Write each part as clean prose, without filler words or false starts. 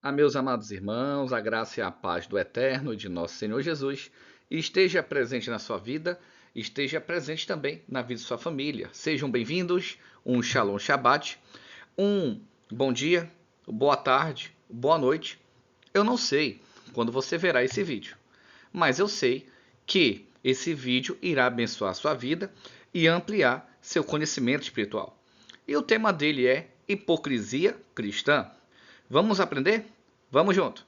A meus amados irmãos, a graça e a paz do Eterno e de nosso Senhor Jesus esteja presente na sua vida, esteja presente também na vida de sua família. Sejam bem-vindos, um Shalom Shabbat, um bom dia, boa tarde, boa noite. Eu não sei quando você verá esse vídeo, mas eu sei que esse vídeo irá abençoar a sua vida e ampliar seu conhecimento espiritual. E o tema dele é hipocrisia cristã. Vamos aprender? Vamos junto.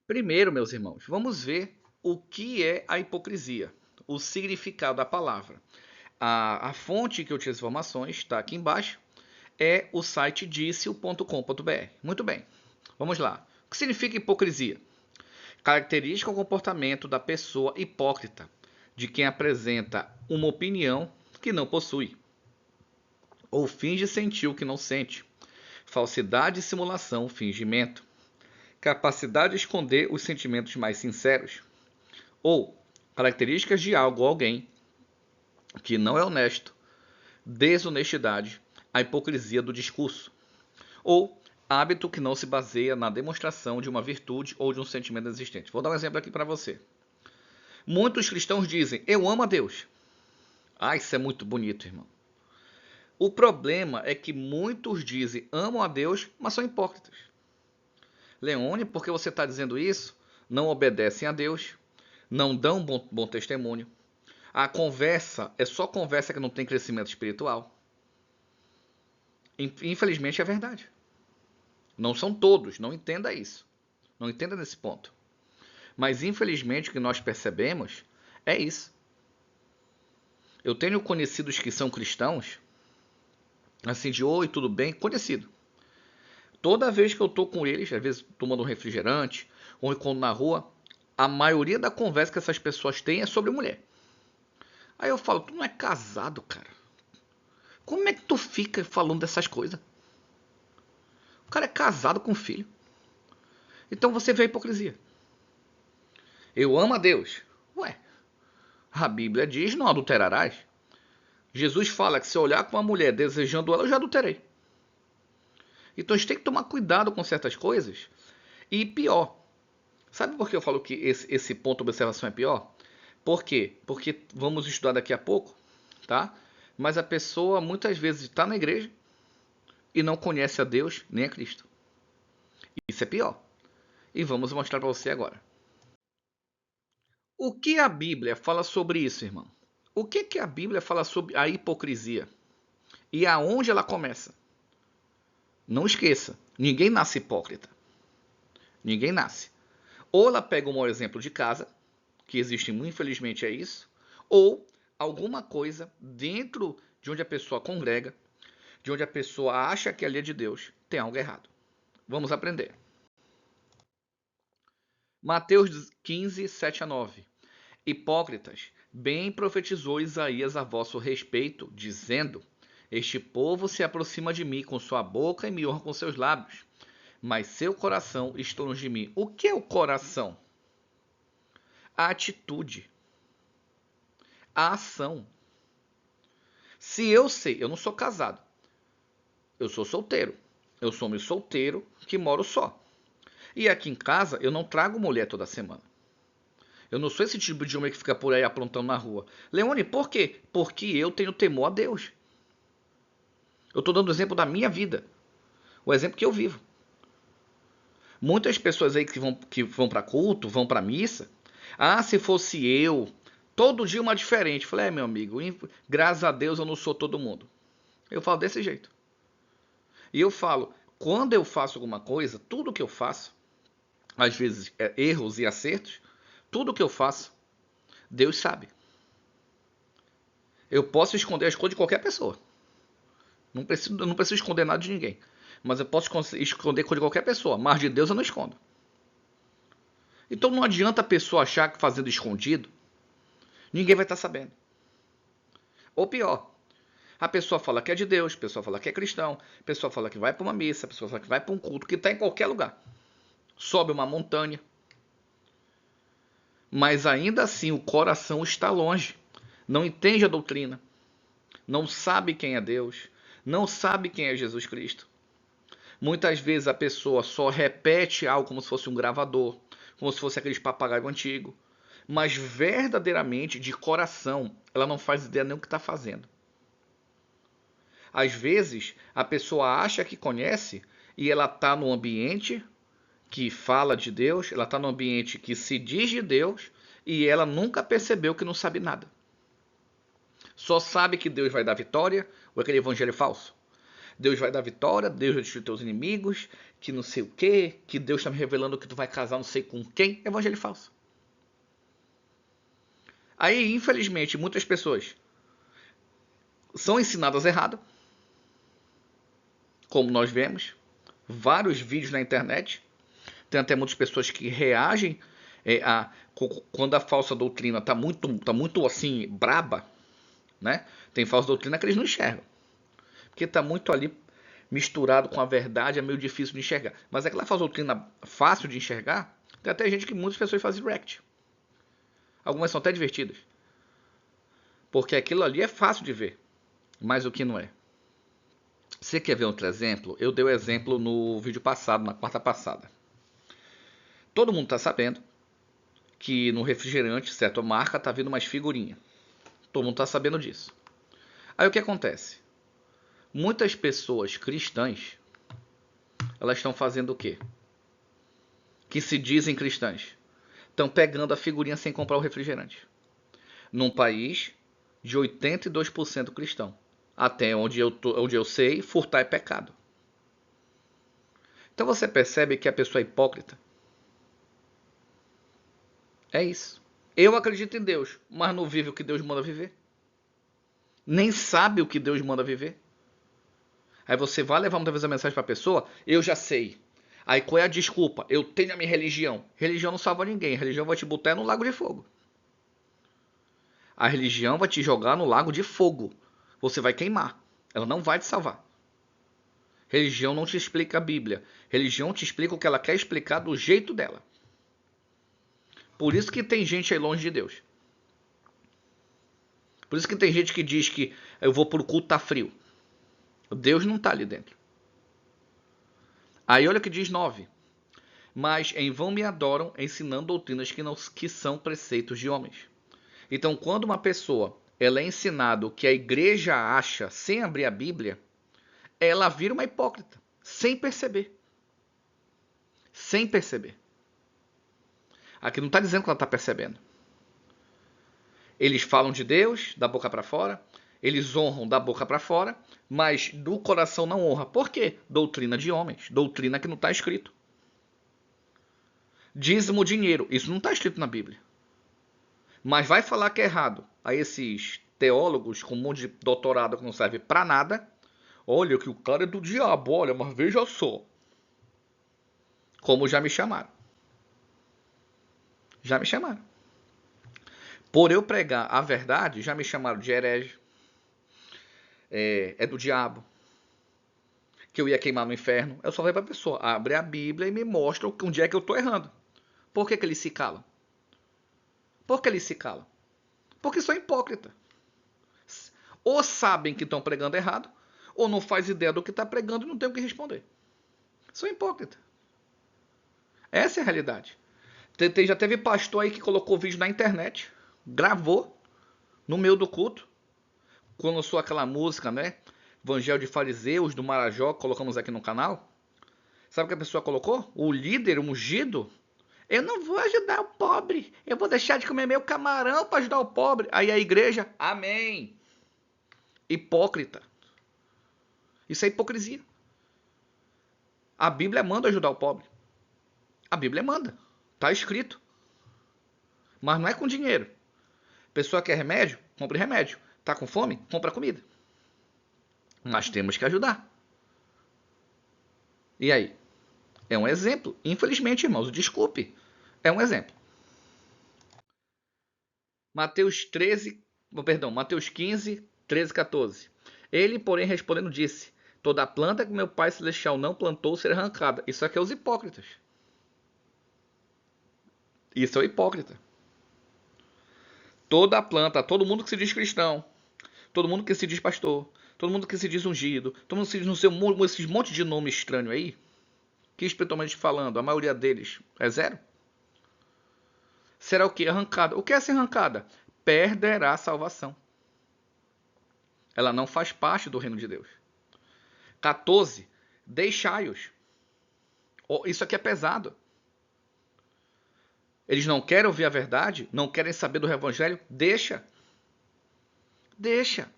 Primeiro, meus irmãos, vamos ver o que é a hipocrisia, o significado da palavra. A fonte que eu tiro as informações está aqui embaixo, é o site diceo.com.br. Muito bem, vamos lá. O que significa hipocrisia? Característica ou comportamento da pessoa hipócrita, de quem apresenta uma opinião que não possui, ou finge sentir o que não sente. Falsidade, simulação, fingimento. Capacidade de esconder os sentimentos mais sinceros. Ou características de algo ou alguém que não é honesto. Desonestidade, a hipocrisia do discurso. Ou hábito que não se baseia na demonstração de uma virtude ou de um sentimento existente. Vou dar um exemplo aqui para você. Muitos cristãos dizem, eu amo a Deus. Ah, isso é muito bonito, irmão. O problema é que muitos dizem amam a Deus, mas são hipócritas. Leone, por que você está dizendo isso? Não obedecem a Deus, não dão bom testemunho. A conversa é só conversa que não tem crescimento espiritual. Infelizmente é verdade. Não são todos, não entenda isso. Não entenda nesse ponto. Mas infelizmente o que nós percebemos é isso. Eu tenho conhecidos que são cristãos, assim de oi, tudo bem, conhecido. Toda vez que eu tô com eles, às vezes tomando um refrigerante, ou quando na rua, a maioria da conversa que essas pessoas têm é sobre mulher. Aí eu falo, tu não é casado, cara? Como é que tu fica falando dessas coisas? O cara é casado com filho. Então você vê a hipocrisia. Eu amo a Deus. Ué, a Bíblia diz, não adulterarás. Jesus fala que se eu olhar com uma mulher desejando ela, eu já adulterei. Então a gente tem que tomar cuidado com certas coisas. E pior, sabe por que eu falo que esse ponto de observação é pior? Por quê? Porque vamos estudar daqui a pouco, tá? Mas a pessoa muitas vezes está na igreja e não conhece a Deus nem a Cristo. Isso é pior. E vamos mostrar para você agora. O que a Bíblia fala sobre isso, irmão? O que a Bíblia fala sobre a hipocrisia? E aonde ela começa? Não esqueça, ninguém nasce hipócrita. Ninguém nasce. Ou ela pega um mau exemplo de casa, que existe, infelizmente é isso, ou alguma coisa dentro de onde a pessoa congrega, de onde a pessoa acha que ali é de Deus, tem algo errado. Vamos aprender. Mateus 15, 7 a 9. Hipócritas, bem profetizou Isaías a vosso respeito, dizendo: Este povo se aproxima de mim com sua boca e me honra com seus lábios, mas seu coração está longe de mim. O que é o coração? A atitude, a ação. Se eu sei, eu não sou casado, eu sou solteiro. Eu sou meu solteiro que moro só. E aqui em casa eu não trago mulher toda semana. Eu não sou esse tipo de homem que fica por aí aprontando na rua. Leone, por quê? Porque eu tenho temor a Deus. Eu estou dando o exemplo da minha vida. O exemplo que eu vivo. Muitas pessoas aí que vão para culto, vão para missa. Ah, se fosse eu, todo dia uma diferente. Eu falei, meu amigo, graças a Deus eu não sou todo mundo. Eu falo desse jeito. E eu falo, quando eu faço alguma coisa, tudo que eu faço, às vezes erros e acertos, tudo que eu faço, Deus sabe. Eu posso esconder as coisas de qualquer pessoa. Eu não preciso esconder nada de ninguém. Mas eu posso esconder coisa de qualquer pessoa. Mas de Deus eu não escondo. Então não adianta a pessoa achar que fazendo escondido, ninguém vai estar sabendo. Ou pior, a pessoa fala que é de Deus, a pessoa fala que é cristão, a pessoa fala que vai para uma missa, a pessoa fala que vai para um culto, que está em qualquer lugar. Sobe uma montanha. Mas ainda assim o coração está longe. Não entende a doutrina. Não sabe quem é Deus. Não sabe quem é Jesus Cristo. Muitas vezes a pessoa só repete algo como se fosse um gravador, como se fosse aqueles papagaio antigo. Mas verdadeiramente, de coração, ela não faz ideia nem o que está fazendo. Às vezes, a pessoa acha que conhece e ela está no ambiente que fala de Deus, ela está no ambiente que se diz de Deus e ela nunca percebeu que não sabe nada. Só sabe que Deus vai dar vitória, ou aquele evangelho falso. Deus vai dar vitória, Deus vai destruir teus inimigos, que não sei o quê, que Deus está me revelando que tu vai casar não sei com quem. Evangelho falso. Aí, infelizmente, muitas pessoas são ensinadas errado, como nós vemos, vários vídeos na internet. Tem até muitas pessoas que reagem quando a falsa doutrina está muito assim, braba, né? Tem falsa doutrina que eles não enxergam, porque está muito ali misturado com a verdade, é meio difícil de enxergar. Mas aquela falsa doutrina fácil de enxergar, tem até gente que muitas pessoas fazem react. Algumas são até divertidas, porque aquilo ali é fácil de ver, mas o que não é. Você quer ver outro exemplo? Eu dei o exemplo no vídeo passado, na quarta passada. Todo mundo está sabendo que no refrigerante, certa marca, tá vindo mais figurinha. Todo mundo está sabendo disso. Aí o que acontece? Muitas pessoas cristãs, elas estão fazendo o quê? Que se dizem cristãs. Estão pegando a figurinha sem comprar o refrigerante. Num país de 82% cristão. Até onde eu sei, furtar é pecado. Então você percebe que a pessoa é hipócrita? É isso. Eu acredito em Deus, mas não vive o que Deus manda viver. Nem sabe o que Deus manda viver. Aí você vai levar muitas vezes a mensagem para a pessoa, eu já sei. Aí qual é a desculpa? Eu tenho a minha religião. Religião não salva ninguém. A religião vai te botar no lago de fogo. A religião vai te jogar no lago de fogo. Você vai queimar. Ela não vai te salvar. Religião não te explica a Bíblia. Religião te explica o que ela quer explicar do jeito dela. Por isso que tem gente aí longe de Deus. Por isso que tem gente que diz que eu vou pro culto, tá frio. Deus não tá ali dentro. Aí olha o que diz 9. Mas em vão me adoram, ensinando doutrinas que são preceitos de homens. Então, quando uma pessoa ela é ensinada o que a igreja acha sem abrir a Bíblia, ela vira uma hipócrita, sem perceber. Sem perceber. Aqui não está dizendo que ela está percebendo. Eles falam de Deus, da boca para fora, eles honram da boca para fora, mas do coração não honra. Por quê? Doutrina de homens, doutrina que não está escrito. Dízimo, dinheiro, isso não está escrito na Bíblia. Mas vai falar que é errado a esses teólogos com um monte de doutorado que não serve para nada. Olha que o cara é do diabo, olha, mas veja só. Como já me chamaram. Já me chamaram. Por eu pregar a verdade, já me chamaram de herege. É do diabo. Que eu ia queimar no inferno. Eu só falei pra pessoa, abre a Bíblia e me mostra onde é que eu tô errando. Por que eles se calam? Por que eles se calam? Porque são hipócritas. Ou sabem que estão pregando errado, ou não faz ideia do que está pregando e não tem o que responder. São hipócritas. Essa é a realidade. Já teve pastor aí que colocou vídeo na internet, gravou no meio do culto, quando lançou aquela música, né? Evangelho de Fariseus, do Marajó, colocamos aqui no canal. Sabe o que a pessoa colocou? O líder ungido. Eu não vou ajudar o pobre. Eu vou deixar de comer meu camarão para ajudar o pobre. Aí a igreja, amém. Hipócrita. Isso é hipocrisia. A Bíblia manda ajudar o pobre. A Bíblia manda. Está escrito. Mas não é com dinheiro. Pessoa quer remédio? Compre remédio. Está com fome? Compra comida. Mas temos que ajudar. E aí? É um exemplo. Infelizmente, irmãos, desculpe. É um exemplo. Mateus 15, 13, 14. Ele, porém, respondendo, disse: toda planta que meu Pai Celestial não plantou será arrancada. Isso aqui é os hipócritas. Isso é o hipócrita. Toda planta, todo mundo que se diz cristão, todo mundo que se diz pastor, todo mundo que se diz ungido, todo mundo que se diz esses monte de nome estranho aí, que espiritualmente falando, a maioria deles é zero? Será o que? Arrancada. O que é essa arrancada? Perderá a salvação. Ela não faz parte do reino de Deus. 14. Deixai-os. Isso aqui é pesado. Eles não querem ouvir a verdade, não querem saber do evangelho, deixa. Deixa.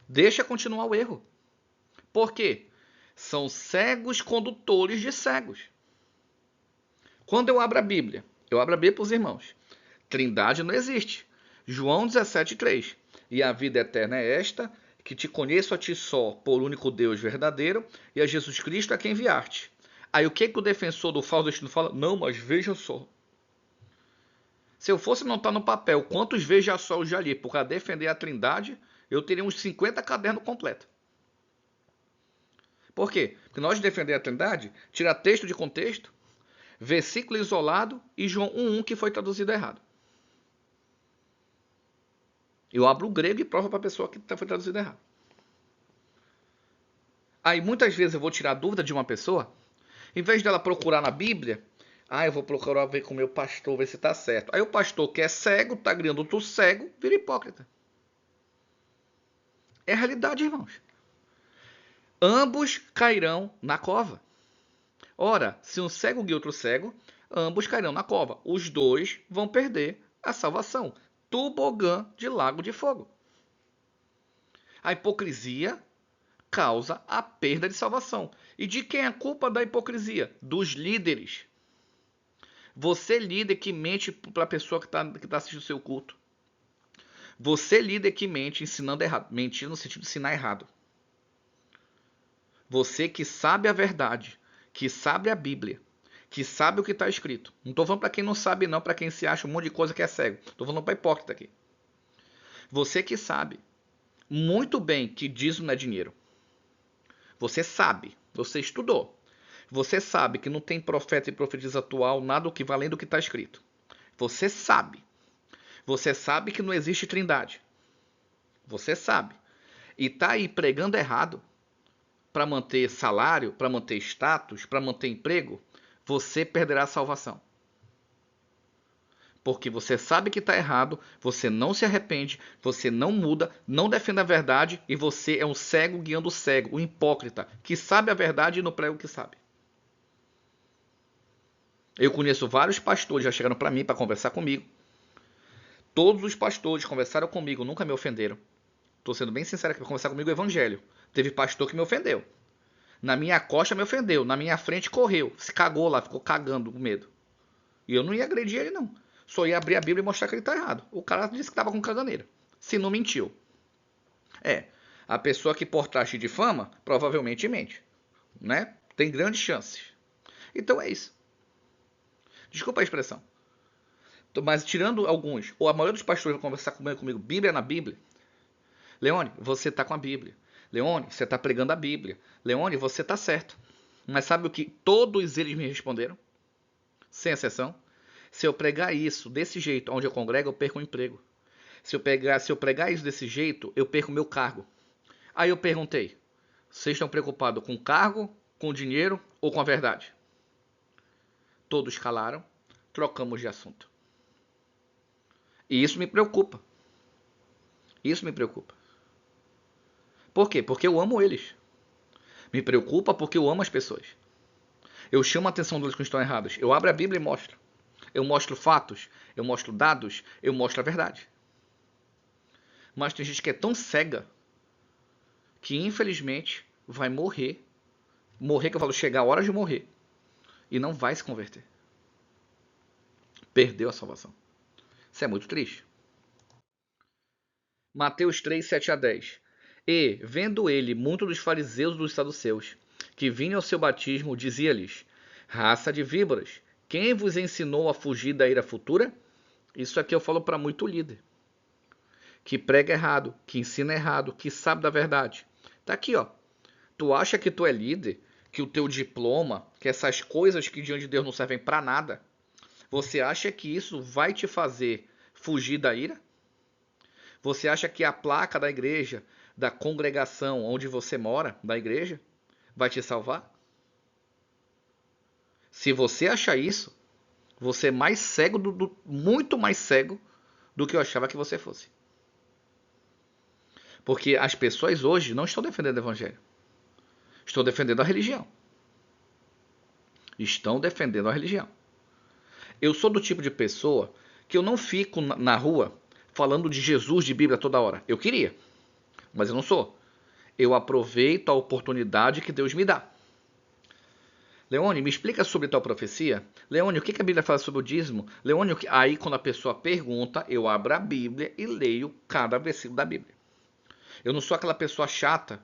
Deixa continuar o erro. Por quê? São cegos condutores de cegos. Quando eu abro a Bíblia para os irmãos. Trindade não existe. João 17,3. E a vida eterna é esta, que te conheço a ti só, por único Deus verdadeiro, e a Jesus Cristo a quem enviaste. Aí o que o defensor do falso destino fala? Não, mas veja só. Se eu fosse anotar no papel quantos veja só eu já li para defender a Trindade, eu teria uns 50 cadernos completos. Por quê? Porque nós defender a Trindade, tira texto de contexto, versículo isolado e João 1,1 que foi traduzido errado. Eu abro o grego e provo para a pessoa que foi traduzido errado. Aí muitas vezes eu vou tirar dúvida de uma pessoa, em vez dela procurar na Bíblia, eu vou procurar ver com o meu pastor, ver se está certo. Aí o pastor que é cego, está criando outro cego, vira hipócrita. É a realidade, irmãos. Ambos cairão na cova. Ora, se um cego guia outro cego, ambos cairão na cova. Os dois vão perder a salvação. Tobogã de lago de fogo. A hipocrisia causa a perda de salvação. E de quem é a culpa da hipocrisia? Dos líderes. Você, líder que mente para a pessoa que tá assistindo o seu culto. Você, líder que mente ensinando errado. Mentir no sentido de ensinar errado. Você que sabe a verdade, que sabe a Bíblia, que sabe o que está escrito. Não estou falando para quem não sabe, não, para quem se acha um monte de coisa que é cego. Estou falando para hipócrita aqui. Você que sabe muito bem que dízimo não é dinheiro. Você sabe, você estudou. Você sabe que não tem profeta e profetisa atual nada o que vai além do que está escrito. Você sabe. Você sabe que não existe trindade. Você sabe. E está aí pregando errado para manter salário, para manter status, para manter emprego, você perderá a salvação. Porque você sabe que está errado, você não se arrepende, você não muda, não defende a verdade e você é um cego guiando o cego, um hipócrita, que sabe a verdade e não prega o que sabe. Eu conheço vários pastores, já chegaram para mim para conversar comigo. Todos os pastores conversaram comigo, nunca me ofenderam. Estou sendo bem sincero aqui, para conversar comigo o evangelho. Teve pastor que me ofendeu. Na minha costa me ofendeu, na minha frente correu, se cagou lá, ficou cagando com medo. E eu não ia agredir ele não. Só ia abrir a Bíblia e mostrar que ele está errado. O cara disse que estava com caganeira. Se não mentiu. A pessoa que portaste de fama, provavelmente mente. Né? Tem grandes chances. Então é isso. Desculpa a expressão. Mas tirando alguns, ou a maioria dos pastores vai conversar comigo, Bíblia na Bíblia. Leone, você está com a Bíblia. Leone, você está pregando a Bíblia. Leone, você está certo. Mas sabe o que todos eles me responderam? Sem exceção. Se eu pregar isso desse jeito, onde eu congrego, eu perco o emprego. Se eu pregar isso desse jeito, eu perco o meu cargo. Aí eu perguntei, vocês estão preocupados com o cargo, com o dinheiro ou com a verdade? Todos calaram, trocamos de assunto. E isso me preocupa. Isso me preocupa. Por quê? Porque eu amo eles. Me preocupa porque eu amo as pessoas. Eu chamo a atenção deles quando estão errados. Eu abro a Bíblia e mostro. Eu mostro fatos, eu mostro dados, eu mostro a verdade. Mas tem gente que é tão cega que infelizmente vai morrer. Morrer que eu falo, chegar a hora de morrer. E não vai se converter. Perdeu a salvação. Isso é muito triste. Mateus 3, 7 a 10. E, vendo ele muito dos fariseus e dos saduceus, que vinham ao seu batismo, dizia-lhes, raça de víboras, quem vos ensinou a fugir da ira futura? Isso aqui eu falo para muito líder. Que prega errado, que ensina errado, que sabe da verdade. Tá aqui, ó. Tu acha que tu é líder? Que o teu diploma, que essas coisas que diante de Deus não servem para nada? Você acha que isso vai te fazer fugir da ira? Você acha que a placa da igreja, da congregação onde você mora, da igreja, vai te salvar? Se você achar isso, você é mais cego, muito mais cego do que eu achava que você fosse. Porque as pessoas hoje não estão defendendo o evangelho. Estão defendendo a religião. Estão defendendo a religião. Eu sou do tipo de pessoa que eu não fico na rua falando de Jesus, de Bíblia toda hora. Eu queria, mas eu não sou. Eu aproveito a oportunidade que Deus me dá. Leone, me explica sobre tal profecia. Leone, o que a Bíblia fala sobre o dízimo? Leone, aí quando a pessoa pergunta, eu abro a Bíblia e leio cada versículo da Bíblia. Eu não sou aquela pessoa chata,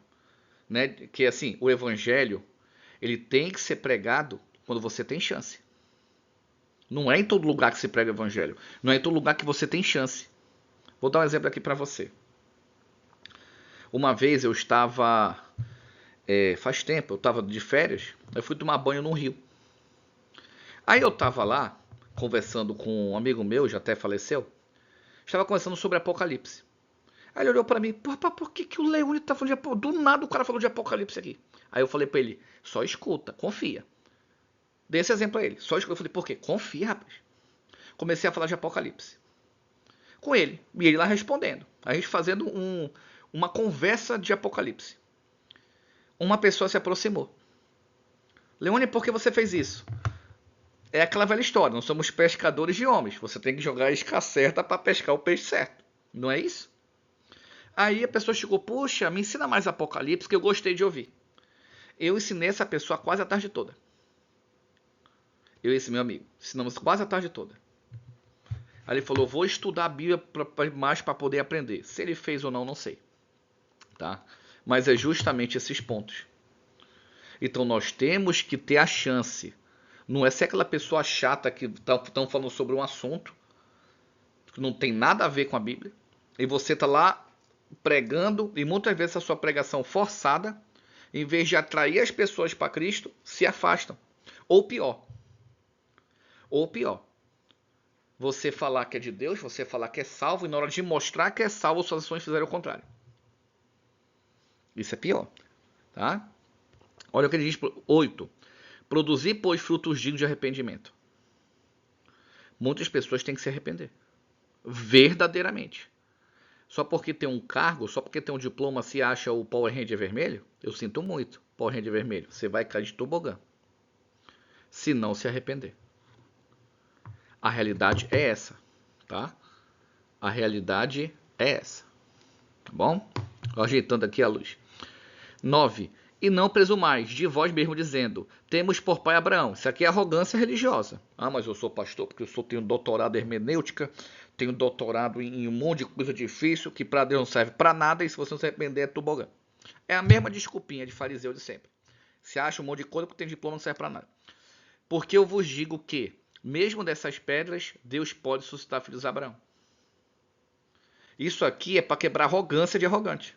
né? Que assim, o evangelho, ele tem que ser pregado quando você tem chance. Não é em todo lugar que se prega o evangelho. Não é em todo lugar que você tem chance. Vou dar um exemplo aqui para você. Uma vez eu estava, faz tempo, eu estava de férias, eu fui tomar banho num rio. Aí eu estava lá, conversando com um amigo meu, já até faleceu, estava conversando sobre Apocalipse. Aí ele olhou para mim, por que o Leone tá falando de Apocalipse? Do nada o cara falou de Apocalipse aqui. Aí eu falei para ele, só escuta, confia. Dei esse exemplo a ele, só escuta. Eu falei, por quê? Confia, rapaz. Comecei a falar de Apocalipse com ele, e ele lá respondendo. A gente fazendo uma conversa de Apocalipse. Uma pessoa se aproximou. Leone, por que você fez isso? É aquela velha história, nós somos pescadores de homens. Você tem que jogar a isca certa para pescar o peixe certo. Não é isso? Aí a pessoa chegou, puxa, me ensina mais Apocalipse que eu gostei de ouvir. Eu ensinei essa pessoa quase a tarde toda. Eu e esse meu amigo, ensinamos quase a tarde toda. Aí ele falou, vou estudar a Bíblia mais para poder aprender. Se ele fez ou não, não sei. Tá? Mas é justamente esses pontos. Então nós temos que ter a chance. Não é ser aquela pessoa chata que estão falando sobre um assunto que não tem nada a ver com a Bíblia. E você está lá pregando, e muitas vezes a sua pregação forçada, em vez de atrair as pessoas para Cristo, se afastam. Ou pior, você falar que é de Deus, você falar que é salvo, e na hora de mostrar que é salvo, suas ações fizeram o contrário. Isso é pior. Tá? Olha o que ele diz, 8. Produzir, pois, frutos dignos de arrependimento. Muitas pessoas têm que se arrepender. Verdadeiramente. Só porque tem um cargo, só porque tem um diploma, se acha o Power Ranger vermelho? Eu sinto muito, Power Ranger vermelho. Você vai cair de tobogã. Se não se arrepender. A realidade é essa, tá? A realidade é essa. Tá bom? Ajeitando aqui a luz. 9. E não presumais de vós mesmo dizendo, temos por pai Abraão. Isso aqui é arrogância religiosa. Ah, mas eu sou pastor porque eu tenho doutorado em hermenêutica, tenho doutorado em um monte de coisa difícil que para Deus não serve para nada e se você não se arrepender é tobogã. É a mesma desculpinha de fariseu de sempre. Se acha um monte de coisa porque tem diploma não serve para nada. Porque eu vos digo que, mesmo dessas pedras, Deus pode suscitar filhos de Abraão. Isso aqui é para quebrar a arrogância de arrogante.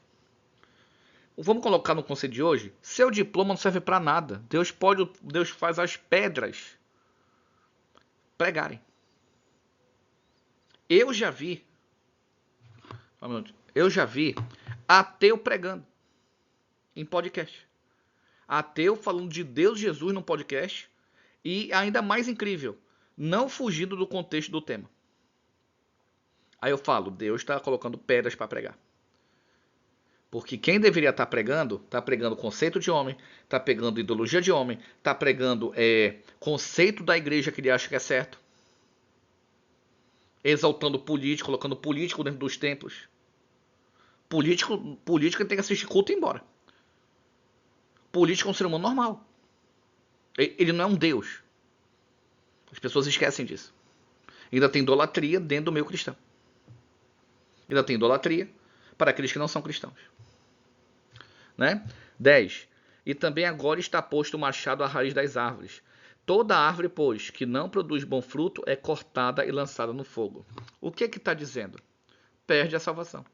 Vamos colocar no conceito de hoje, seu diploma não serve para nada. Deus faz as pedras pregarem. Eu já vi ateu pregando em podcast. Ateu falando de Deus e Jesus no podcast e ainda mais incrível, não fugindo do contexto do tema. Aí eu falo, Deus está colocando pedras para pregar. Porque quem deveria estar pregando, está pregando conceito de homem, está pregando ideologia de homem, está pregando conceito da igreja que ele acha que é certo. Exaltando político, colocando político dentro dos templos. Político tem que assistir culto e ir embora. Político é um ser humano normal. Ele não é um Deus. As pessoas esquecem disso. Ainda tem idolatria dentro do meio cristão. Ainda tem idolatria para aqueles que não são cristãos. Né? 10. E também agora está posto o machado à raiz das árvores. Toda árvore, pois, que não produz bom fruto é cortada e lançada no fogo. O que está dizendo? Perde a salvação.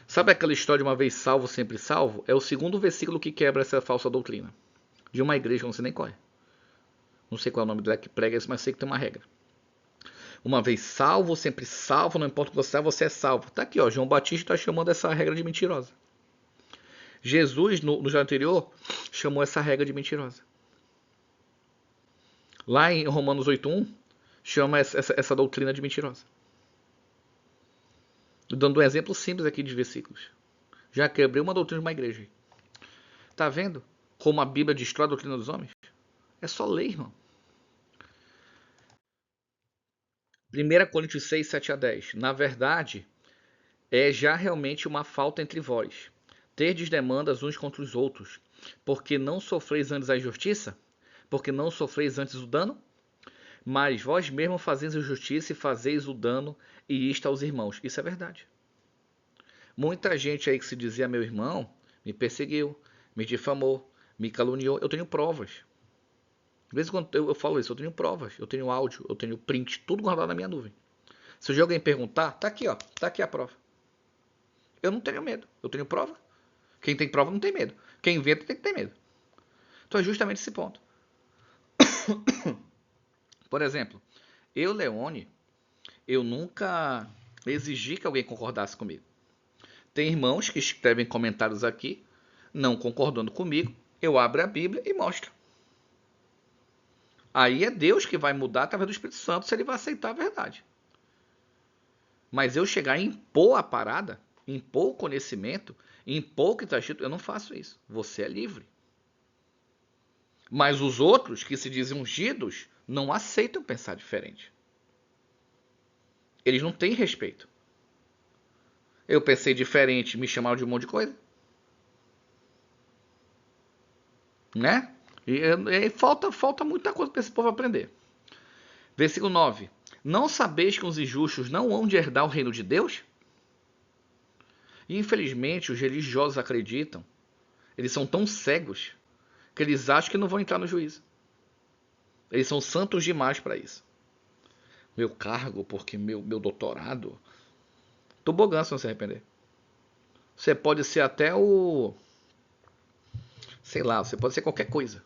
Sabe aquela história de uma vez salvo, sempre salvo? É o segundo versículo que quebra essa falsa doutrina. De uma igreja, não sei nem qual é. Não sei qual é o nome dela que prega isso, mas sei que tem uma regra. Uma vez salvo, sempre salvo, não importa o que você é salvo. Tá aqui, ó, João Batista está chamando essa regra de mentirosa. Jesus, no já anterior, chamou essa regra de mentirosa. Lá em Romanos 8:1, chama essa doutrina de mentirosa. Dando um exemplo simples aqui de versículos. Já quebrei uma doutrina de uma igreja. Tá vendo como a Bíblia destrói a doutrina dos homens? É só ler, irmão. 1 Coríntios 6, 7 a 10. Na verdade, é já realmente uma falta entre vós. Terdes demandas uns contra os outros, porque não sofreis antes a injustiça? Porque não sofreis antes o dano? Mas vós mesmos fazeis a justiça e fazeis o dano, e isto aos irmãos. Isso é verdade. Muita gente aí que se dizia meu irmão, me perseguiu, me difamou, me caluniou. Eu tenho provas. De vez em quando eu falo isso, eu tenho provas, eu tenho áudio, eu tenho print, tudo guardado na minha nuvem. Se um dia alguém perguntar, tá aqui, ó, tá aqui a prova. Eu não tenho medo, eu tenho prova. Quem tem prova não tem medo. Quem inventa tem que ter medo. Então é justamente esse ponto. Por exemplo, eu, Leone, eu nunca exigi que alguém concordasse comigo. Tem irmãos que escrevem comentários aqui, não concordando comigo, eu abro a Bíblia e mostro. Aí é Deus que vai mudar através do Espírito Santo se ele vai aceitar a verdade. Mas eu chegar e impor a parada, impor o conhecimento, impor o que está escrito, eu não faço isso. Você é livre. Mas os outros que se dizem ungidos não aceitam pensar diferente. Eles não têm respeito. Eu pensei diferente, me chamaram de um monte de coisa. Né? E falta muita coisa para esse povo aprender. Versículo 9. Não sabeis que os injustos não hão de herdar o reino de Deus? E infelizmente os religiosos acreditam, eles são tão cegos, que eles acham que não vão entrar no juízo. Eles são santos demais para isso. Meu cargo, porque meu doutorado. Tobogã se não se arrepender. Você pode ser até o... Sei lá, você pode ser qualquer coisa.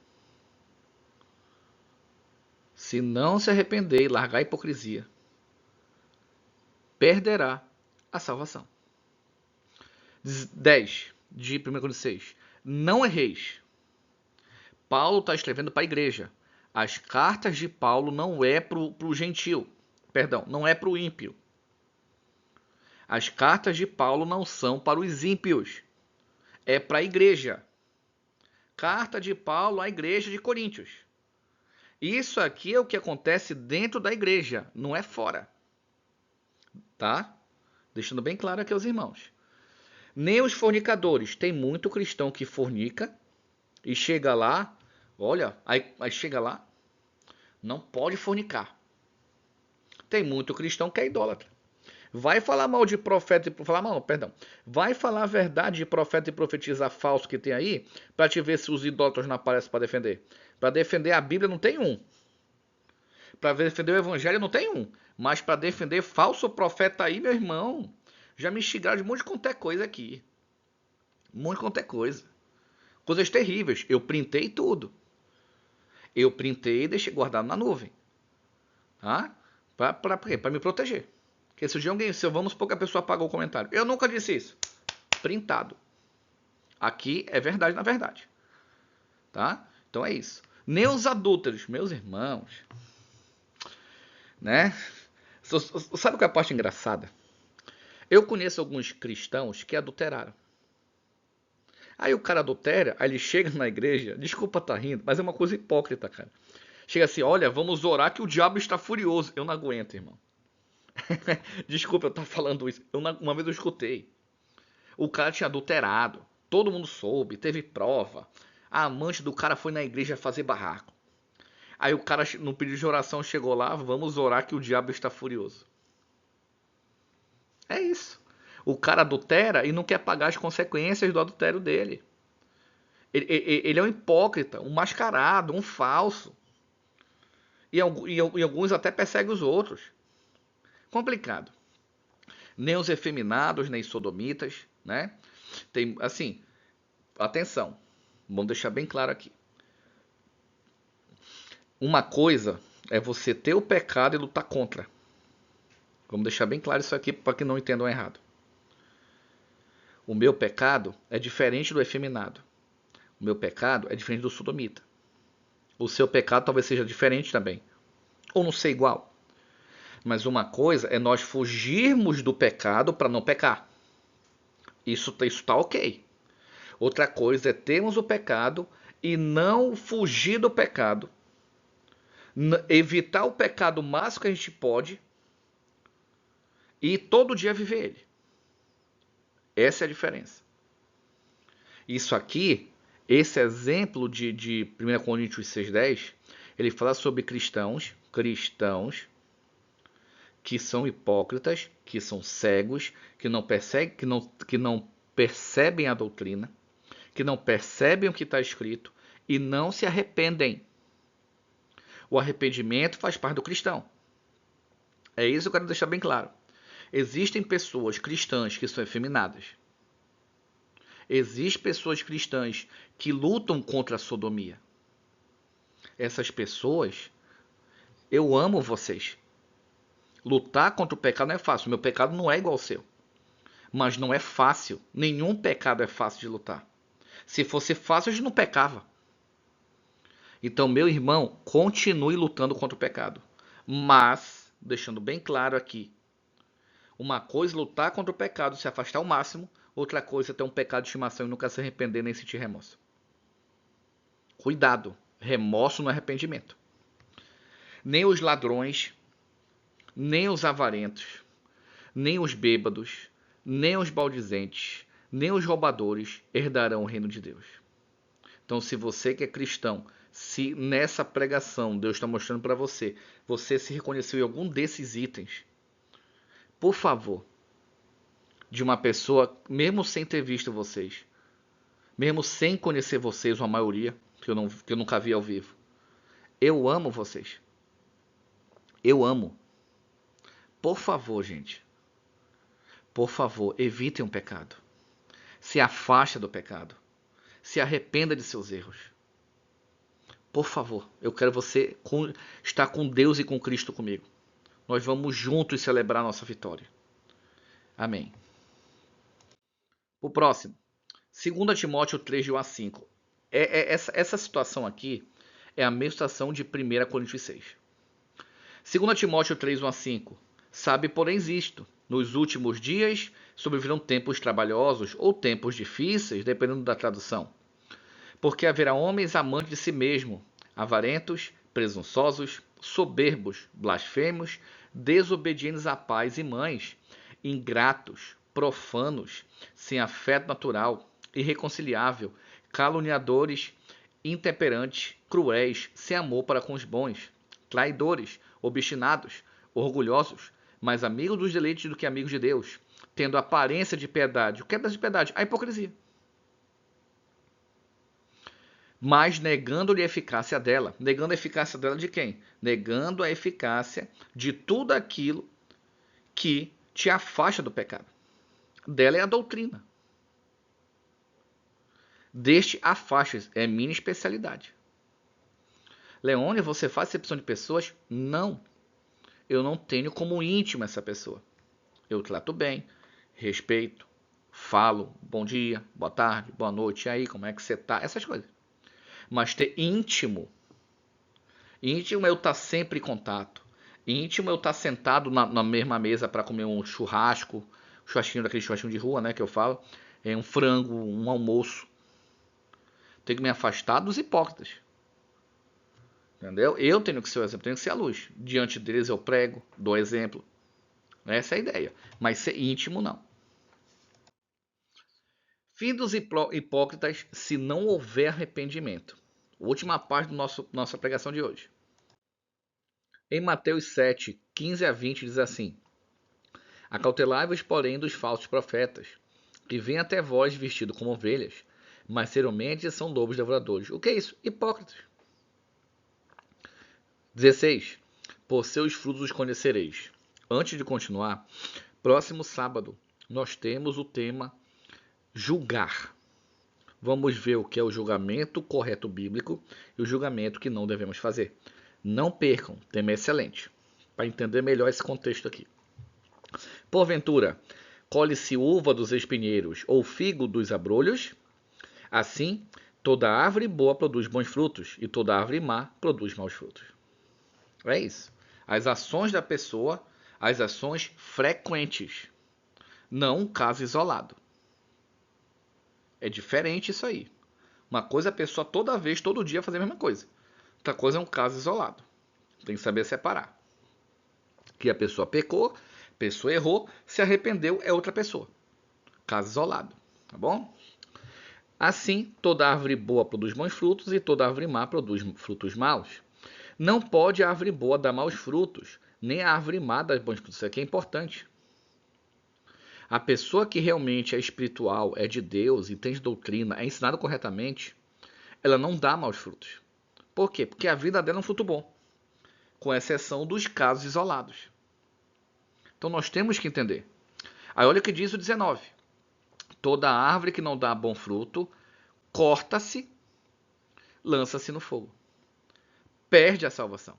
Se não se arrepender e largar a hipocrisia, perderá a salvação. 10 de 1 Coríntios 6. Não erreis. Paulo está escrevendo para a igreja. As cartas de Paulo não é para o gentil. Perdão, não é para o ímpio. As cartas de Paulo não são para os ímpios. É para a igreja. Carta de Paulo à igreja de Coríntios. Isso aqui é o que acontece dentro da igreja, não é fora. Tá? Deixando bem claro aqui aos irmãos. Nem os fornicadores. Tem muito cristão que fornica e chega lá, olha, aí chega lá, não pode fornicar. Tem muito cristão que é idólatra. Vai falar mal de profeta e falar mal, perdão. Vai falar a verdade de profeta e profetizar falso que tem aí, para te ver se os idólatras não aparecem para defender. Para defender a Bíblia não tem um. Para defender o evangelho não tem um. Mas para defender falso profeta aí, meu irmão, já me instigaram de um monte de quanto é coisa aqui. Um monte de quanto é coisa. Coisas terríveis. Eu printei tudo. Eu printei e deixei guardado na nuvem. Tá? Para me proteger. Porque se o dia alguém, se vamos supor que a pessoa apagou o comentário. Eu nunca disse isso. Printado. Aqui é verdade na verdade. Tá? Então é isso. Nem os adúlteros, meus irmãos. Né? Sabe qual é a parte engraçada? Eu conheço alguns cristãos que adulteraram. Aí o cara adultera, aí ele chega na igreja, desculpa tá rindo, mas é uma coisa hipócrita, cara. Chega assim, olha, vamos orar que o diabo está furioso. Eu não aguento, irmão. Desculpa eu estar falando isso. Uma vez eu escutei. O cara tinha adulterado. Todo mundo soube, teve prova. A amante do cara foi na igreja fazer barraco. Aí o cara, no pedido de oração, chegou lá, vamos orar que o diabo está furioso. É isso. O cara adultera e não quer pagar as consequências do adultério dele. Ele é um hipócrita, um mascarado, um falso. E alguns até perseguem os outros. Complicado. Nem os efeminados, nem sodomitas, né? Tem, assim, atenção. Vamos deixar bem claro aqui. Uma coisa é você ter o pecado e lutar contra. Vamos deixar bem claro isso aqui para que não entendam errado. O meu pecado é diferente do efeminado. O meu pecado é diferente do sodomita. O seu pecado talvez seja diferente também. Ou não ser igual. Mas uma coisa é nós fugirmos do pecado para não pecar. Isso tá ok. Outra coisa é termos o pecado e não fugir do pecado. Evitar o pecado o máximo que a gente pode e todo dia viver ele. Essa é a diferença. Isso aqui, esse exemplo de 1 Coríntios 6,10, ele fala sobre cristãos que são hipócritas, que são cegos, que não percebem a doutrina, que não percebem o que está escrito e não se arrependem. O arrependimento faz parte do cristão. É isso que eu quero deixar bem claro. Existem pessoas cristãs que são efeminadas. Existem pessoas cristãs que lutam contra a sodomia. Essas pessoas, eu amo vocês. Lutar contra o pecado não é fácil. Meu pecado não é igual ao seu. Mas não é fácil. Nenhum pecado é fácil de lutar. Se fosse fácil, a gente não pecava. Então, meu irmão, continue lutando contra o pecado. Mas, deixando bem claro aqui, uma coisa é lutar contra o pecado, se afastar ao máximo. Outra coisa é ter um pecado de estimação e nunca se arrepender nem sentir remorso. Cuidado, remorso não é arrependimento. Nem os ladrões, nem os avarentos, nem os bêbados, nem os maldizentes, nem os roubadores herdarão o reino de Deus. Então, se você que é cristão, se nessa pregação Deus está mostrando para você, você se reconheceu em algum desses itens, por favor, de uma pessoa, mesmo sem ter visto vocês, mesmo sem conhecer vocês, uma maioria, que eu nunca vi ao vivo, eu amo vocês. Eu amo. Por favor, gente. Por favor, evitem o pecado. Se afaste do pecado. Se arrependa de seus erros. Por favor, eu quero você estar com Deus e com Cristo comigo. Nós vamos juntos celebrar nossa vitória. Amém. O próximo. 2 Timóteo 3, de 1 a 5. Essa situação aqui é a mesma situação de 1 Coríntios 6. 2 Timóteo 3, 1 a 5. Sabe, porém, isto. Nos últimos dias sobrevirão tempos trabalhosos ou tempos difíceis, dependendo da tradução. Porque haverá homens amantes de si mesmo, avarentos, presunçosos, soberbos, blasfemos, desobedientes a pais e mães, ingratos, profanos, sem afeto natural, irreconciliável, caluniadores, intemperantes, cruéis, sem amor para com os bons, traidores, obstinados, orgulhosos, mais amigos dos deleites do que amigos de Deus, tendo aparência de piedade. O que é de piedade? A hipocrisia. Mas negando-lhe a eficácia dela. Negando a eficácia dela de quem? Negando a eficácia de tudo aquilo que te afasta do pecado. Dela é a doutrina. Deste afastes, é minha especialidade. Leônia, você faz acepção de pessoas? Não. Eu não tenho como íntimo essa pessoa. Eu trato bem, respeito, falo, bom dia, boa tarde, boa noite, e aí, como é que você tá? Essas coisas. Mas ter íntimo. Íntimo é eu estar sempre em contato. Íntimo é eu estar sentado na mesma mesa para comer um churrasco, churrasquinho daquele churrasquinho de rua, né, que eu falo. É um frango, um almoço. Tenho que me afastar dos hipócritas. Entendeu? Eu tenho que ser o exemplo, tenho que ser a luz. Diante deles eu prego, dou exemplo. Essa é a ideia. Mas ser íntimo, não. Fim dos hipócritas se não houver arrependimento. Última parte da nossa pregação de hoje. Em Mateus 7, 15 a 20 diz assim: Acautelai-vos, porém, dos falsos profetas, que vêm até vós vestidos como ovelhas, mas seriamente são lobos devoradores. O que é isso? Hipócritas. 16. Por seus frutos os conhecereis. Antes de continuar, próximo sábado nós temos o tema julgar. Vamos ver o que é o julgamento correto bíblico e o julgamento que não devemos fazer. Não percam, tema excelente, para entender melhor esse contexto aqui. Porventura, colhe-se uva dos espinheiros ou figo dos abrolhos? Assim, toda árvore boa produz bons frutos, e toda árvore má produz maus frutos. É isso. As ações da pessoa, as ações frequentes, não um caso isolado. É diferente isso aí. Uma coisa é a pessoa toda vez, todo dia fazer a mesma coisa. Outra coisa é um caso isolado. Tem que saber separar. Que a pessoa pecou, a pessoa errou, se arrependeu, é outra pessoa. Caso isolado, tá bom? Assim, toda árvore boa produz bons frutos e toda árvore má produz frutos maus. Não pode a árvore boa dar maus frutos, nem a árvore má dar bons frutos. Isso aqui é importante. A pessoa que realmente é espiritual, é de Deus, entende doutrina, é ensinada corretamente, ela não dá maus frutos. Por quê? Porque a vida dela é um fruto bom, com exceção dos casos isolados. Então nós temos que entender. Aí olha o que diz o 19. Toda árvore que não dá bom fruto, corta-se, lança-se no fogo. Perde a salvação.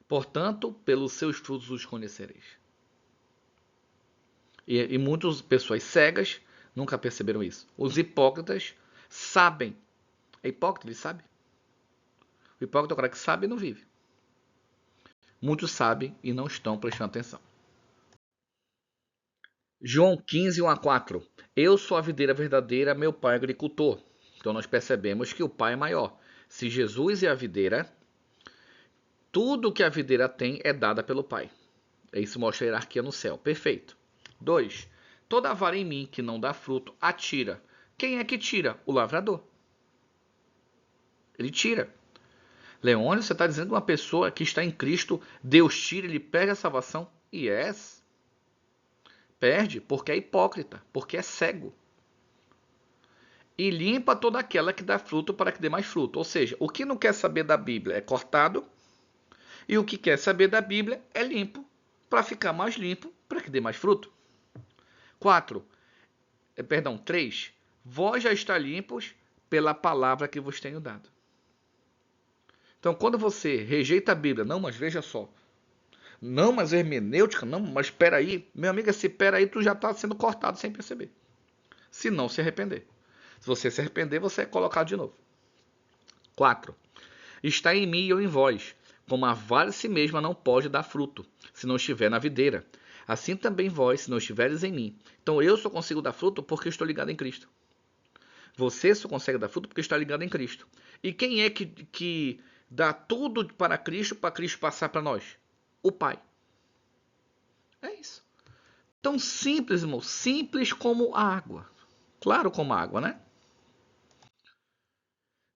Portanto, pelos seus frutos os conhecereis. E muitas pessoas cegas nunca perceberam isso. Os hipócritas sabem. É hipócrita, ele sabe. O hipócrita é o cara que sabe e não vive. Muitos sabem e não estão prestando atenção. João 15, 1 a 4. Eu sou a videira verdadeira, meu pai é agricultor. Então nós percebemos que o pai é maior. Se Jesus é a videira, tudo que a videira tem é dada pelo pai. Isso mostra a hierarquia no céu. Perfeito. 2. Toda vara em mim que não dá fruto, atira. Quem é que tira? O lavrador. Ele tira. Leônio, você está dizendo que uma pessoa que está em Cristo, Deus tira, ele perde a salvação? Yes. Perde porque é hipócrita, porque é cego. E limpa toda aquela que dá fruto para que dê mais fruto. Ou seja, o que não quer saber da Bíblia é cortado, e o que quer saber da Bíblia é limpo, para ficar mais limpo, para que dê mais fruto. 3. Vós já está limpos pela palavra que vos tenho dado. Então, quando você rejeita a Bíblia, não, mas veja só, não, mas hermenêutica, não, mas espera aí, meu amigo, esse espera aí, tu já está sendo cortado sem perceber. Se não se arrepender. Se você se arrepender, você é colocado de novo. 4. Está em mim e eu em vós, como a vara em si mesma não pode dar fruto, se não estiver na videira. Assim também vós, se não estiveres em mim. Então eu só consigo dar fruto porque estou ligado em Cristo. Você só consegue dar fruto porque está ligado em Cristo. E quem é que dá tudo para Cristo passar para nós? O Pai. É isso. Tão simples, irmão. Simples como a água. Claro como a água, né?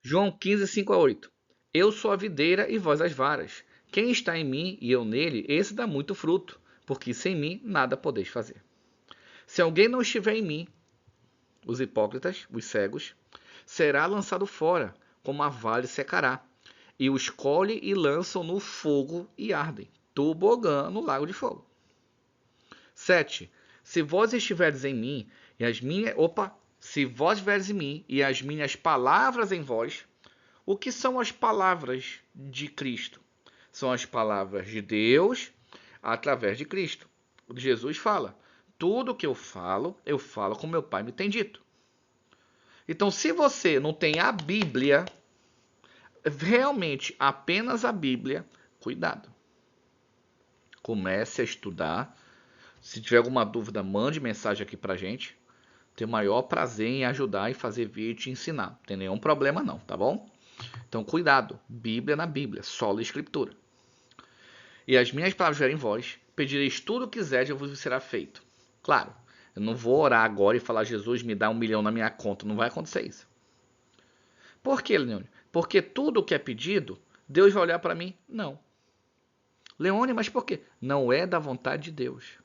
João 15, 5 a 8. Eu sou a videira e vós as varas. Quem está em mim e eu nele, esse dá muito fruto, porque sem mim nada podeis fazer. Se alguém não estiver em mim, os hipócritas, os cegos, será lançado fora, como a vara secará, e os colhem e lançam no fogo e ardem. Tobogã no lago de fogo. 7. Se vós estiverdes em mim e as minhas... Se vós estiverdes em mim e as minhas palavras em vós, o que são as palavras de Cristo? São as palavras de Deus através de Cristo. Jesus fala, tudo que eu falo como meu Pai me tem dito. Então, se você não tem a Bíblia, realmente apenas a Bíblia, cuidado. Comece a estudar. Se tiver alguma dúvida, mande mensagem aqui pra gente. Tenho o maior prazer em ajudar e fazer vídeo e ensinar. Não tem nenhum problema não, tá bom? Então, cuidado. Bíblia na Bíblia, sola escritura. E as minhas palavras vierem em vós, pedireis tudo o que quiseres e vos será feito. Claro, eu não vou orar agora e falar, Jesus, me dá 1 milhão na minha conta. Não vai acontecer isso. Por quê, Leone? Porque tudo o que é pedido, Deus vai olhar para mim? Não. Leone, mas por quê? Não é da vontade de Deus.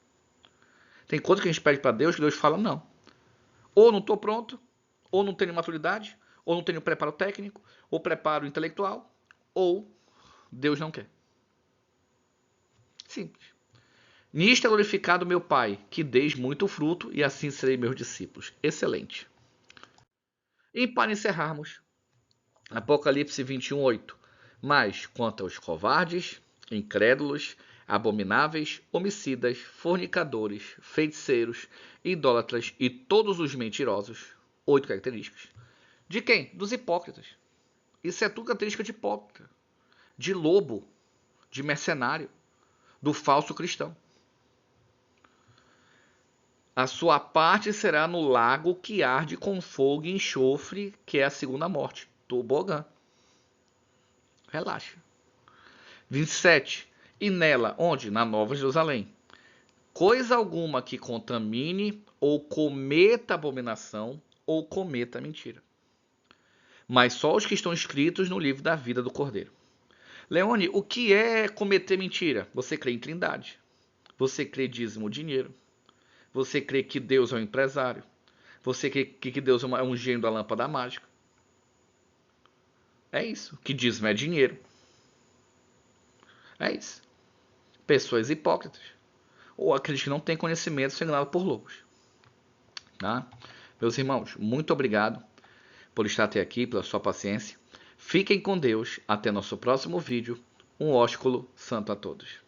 Tem coisa que a gente pede para Deus que Deus fala não. Ou não estou pronto, ou não tenho maturidade, ou não tenho preparo técnico, ou preparo intelectual, ou Deus não quer. Simples. Nisto é glorificado meu Pai, que deis muito fruto, e assim serei meus discípulos. Excelente. E para encerrarmos, Apocalipse 21, 8. Mas, quanto aos covardes, incrédulos, abomináveis, homicidas, fornicadores, feiticeiros, idólatras e todos os mentirosos. 8 características. De quem? Dos hipócritas. Isso é tudo característica de hipócrita, de lobo, de mercenário, do falso cristão. A sua parte será no lago que arde com fogo e enxofre, que é a segunda morte. Tobogã. Relaxa. 27. E nela, onde? Na Nova Jerusalém. Coisa alguma que contamine ou cometa abominação ou cometa mentira. Mas só os que estão escritos no livro da vida do Cordeiro. Leone, o que é cometer mentira? Você crê em trindade. Você crê dízimo dinheiro. Você crê que Deus é um empresário. Você crê que Deus é um gênio da lâmpada mágica. É isso. Que dízimo é dinheiro. É isso. Pessoas hipócritas. Ou aqueles que não têm conhecimento são enganados por loucos. Tá? Meus irmãos, muito obrigado por estar até aqui, pela sua paciência. Fiquem com Deus. Até nosso próximo vídeo. Um ósculo santo a todos.